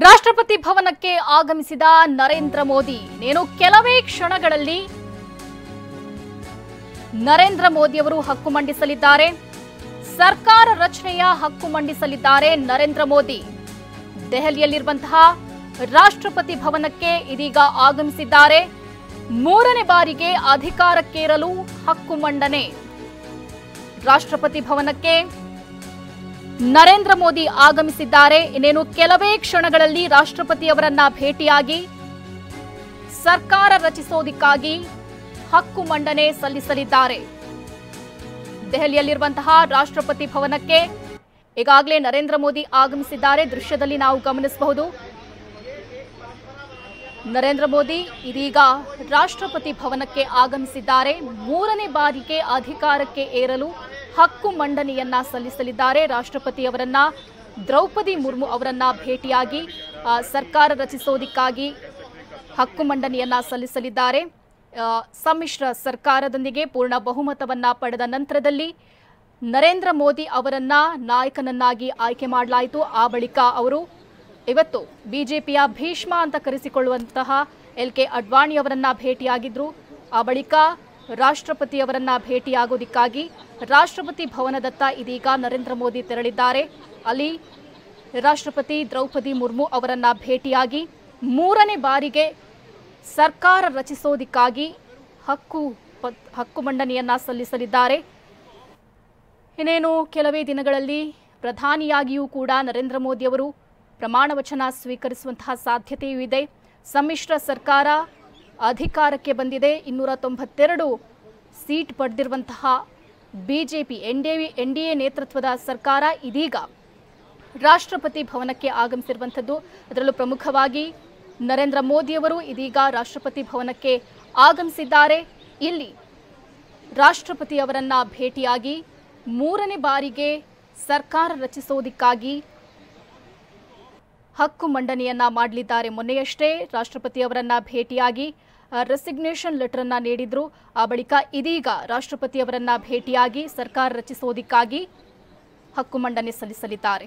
ರಾಷ್ಟ್ರಪತಿ ಭವನಕ್ಕೆ ಆಗಮಿಸಿದ ನರೇಂದ್ರ ಮೋದಿ ಕೆಲವೇ ಕ್ಷಣಗಳಲ್ಲಿ ನರೇಂದ್ರ ಮೋದಿ ಅವರು ಹಕ್ಕು ಮಂಡಿಸಲಿದ್ದಾರೆ. ಸರ್ಕಾರ ರಚನೆಯ ಹಕ್ಕು ಮಂಡಿಸಲಿದ್ದಾರೆ ನರೇಂದ್ರ ಮೋದಿ. ದೆಹಲಿಯಲ್ಲಿರುವಂತಹ ರಾಷ್ಟ್ರಪತಿ ಭವನಕ್ಕೆ ಇದೀಗ ಆಗಮಿಸಿದ್ದಾರೆ. ಮೂರನೇ ಬಾರಿಗೆ ಅಧಿಕಾರಕ್ಕೇರಲು ಹಕ್ಕು ಮಂಡನೆ. ರಾಷ್ಟ್ರಪತಿ ಭವನಕ್ಕೆ ನರೇಂದ್ರ ಮೋದಿ ಆಗಮಿಸಿದ್ದಾರೆ. ಕೆಲವೇ ಕ್ಷಣಗಳಲ್ಲಿ ರಾಷ್ಟ್ರಪತಿಯವರನ್ನ ಭೇಟಿಯಾಗಿ ಸರ್ಕಾರ ರಚಿಸೋದಕ್ಕಾಗಿ ಹಕ್ಕು ಮಂಡನೆ ಸಲ್ಲಿಸಲಿದ್ದಾರೆ. ದೆಹಲಿಯಲ್ಲಿರುವಂತಹ ರಾಷ್ಟ್ರಪತಿ ಭವನಕ್ಕೆ ಈಗಾಗಲೇ ನರೇಂದ್ರ ಮೋದಿ ಆಗಮಿಸಿದ್ದಾರೆ. ದೃಶ್ಯದಲ್ಲಿ ನಾವು ಗಮನಿಸಬಹುದು. ನರೇಂದ್ರ ಮೋದಿ ಇದೀಗ ರಾಷ್ಟ್ರಪತಿ ಭವನಕ್ಕೆ ಆಗಮಿಸಿದ್ದಾರೆ. ಮೂರನೇ ಬಾರಿಗೆ ಅಧಿಕಾರಕ್ಕೆ ಏರಲು ಹಕ್ಕು ಮಂಡನೆಯನ್ನ ಸಲ್ಲಿಸಲಿದ್ದಾರೆ. ರಾಷ್ಟ್ರಪತಿಯವರನ್ನ ದ್ರೌಪದಿ ಮುರ್ಮು ಅವರನ್ನ ಭೇಟಿಯಾಗಿ ಸರ್ಕಾರ ರಚಿಸೋದಕ್ಕಾಗಿ ಹಕ್ಕು ಮಂಡನೆಯನ್ನ ಸಲ್ಲಿಸಲಿದ್ದಾರೆ. ಸಮ್ಮಿಶ್ರ ಸರ್ಕಾರದೊಂದಿಗೆ ಪೂರ್ಣ ಬಹುಮತವನ್ನ ಪಡೆದ ನಂತರದಲ್ಲಿ ನರೇಂದ್ರ ಮೋದಿ ಅವರನ್ನ ನಾಯಕನನ್ನಾಗಿ ಆಯ್ಕೆ ಮಾಡಲಾಯಿತು. ಆ ಬಳಿಕ ಅವರು ಇವತ್ತು ಬಿಜೆಪಿಯ ಭೀಷ್ಮ ಅಂತ ಕರೆಸಿಕೊಳ್ಳುವಂತಹ LK ಅಡ್ವಾಣಿ ಅವರನ್ನ ಭೇಟಿಯಾಗಿದ್ರು. ಆ ಬಳಿಕ ರಾಷ್ಟ್ರಪತಿಯವರನ್ನ ಭೇಟಿಯಾಗೋದಕ್ಕಾಗಿ ರಾಷ್ಟ್ರಪತಿ ಭವನದತ್ತ ಇದೀಗ ನರೇಂದ್ರ ಮೋದಿ ತೆರಳಿದ್ದಾರೆ. ಅಲ್ಲಿ ರಾಷ್ಟ್ರಪತಿ ದ್ರೌಪದಿ ಮುರ್ಮು ಅವರನ್ನ ಭೇಟಿಯಾಗಿ ಮೂರನೇ ಬಾರಿಗೆ ಸರ್ಕಾರ ರಚಿಸೋದಕ್ಕಾಗಿ ಹಕ್ಕು ಮಂಡನೆಯನ್ನ ಸಲ್ಲಿಸಲಿದ್ದಾರೆ. ಕೆಲವೇ ದಿನಗಳಲ್ಲಿ ಪ್ರಧಾನಿಯಾಗಿಯೂ ಕೂಡ ನರೇಂದ್ರ ಮೋದಿ ಅವರು ಪ್ರಮಾಣ ವಚನ ಸ್ವೀಕರಿಸುವಂತಹ ಸಾಧ್ಯತೆಯೂ ಇದೆ. ಸಮ್ಮಿಶ್ರ ಸರ್ಕಾರ ಅಧಿಕಾರಕ್ಕೆ ಬಂದಿದೆ. 292 ಸೀಟ್ ಪಡೆದಿರುವಂತಹ ಬಿಜೆಪಿ NDA ನೇತೃತ್ವದ ಸರ್ಕಾರ ಇದೀಗ ರಾಷ್ಟ್ರಪತಿ ಭವನಕ್ಕೆ ಆಗಮಿಸಿರುವಂಥದ್ದು. ಅದರಲ್ಲೂ ಪ್ರಮುಖವಾಗಿ ನರೇಂದ್ರ ಮೋದಿಯವರು ಇದೀಗ ರಾಷ್ಟ್ರಪತಿ ಭವನಕ್ಕೆ ಆಗಮಿಸಿದ್ದಾರೆ. ಇಲ್ಲಿ ರಾಷ್ಟ್ರಪತಿಯವರನ್ನ ಭೇಟಿಯಾಗಿ ಮೂರನೇ ಬಾರಿಗೆ ಸರ್ಕಾರ ರಚಿಸೋದಕ್ಕಾಗಿ ಹಕ್ಕು ಮಂಡನೆಯನ್ನ ಮಾಡಲಿದ್ದಾರೆ. ಮೊನ್ನೆಯಷ್ಟೇ ರಾಷ್ಟ್ರಪತಿಯವರನ್ನ ಭೇಟಿಯಾಗಿ ರೆಸಿಗ್ನೇಷನ್ ಲೆಟರ್ ಅನ್ನ ನೀಡಿದ್ರು. ಆ ಬಳಿಕ ಇದೀಗ ರಾಷ್ಟ್ರಪತಿಯವರನ್ನ ಭೇಟಿಯಾಗಿ ಸರ್ಕಾರ ರಚಿಸೋದಕ್ಕಾಗಿ ಹಕ್ಕು ಮಂಡನೆ ಸಲ್ಲಿಸಲಿದ್ದಾರೆ.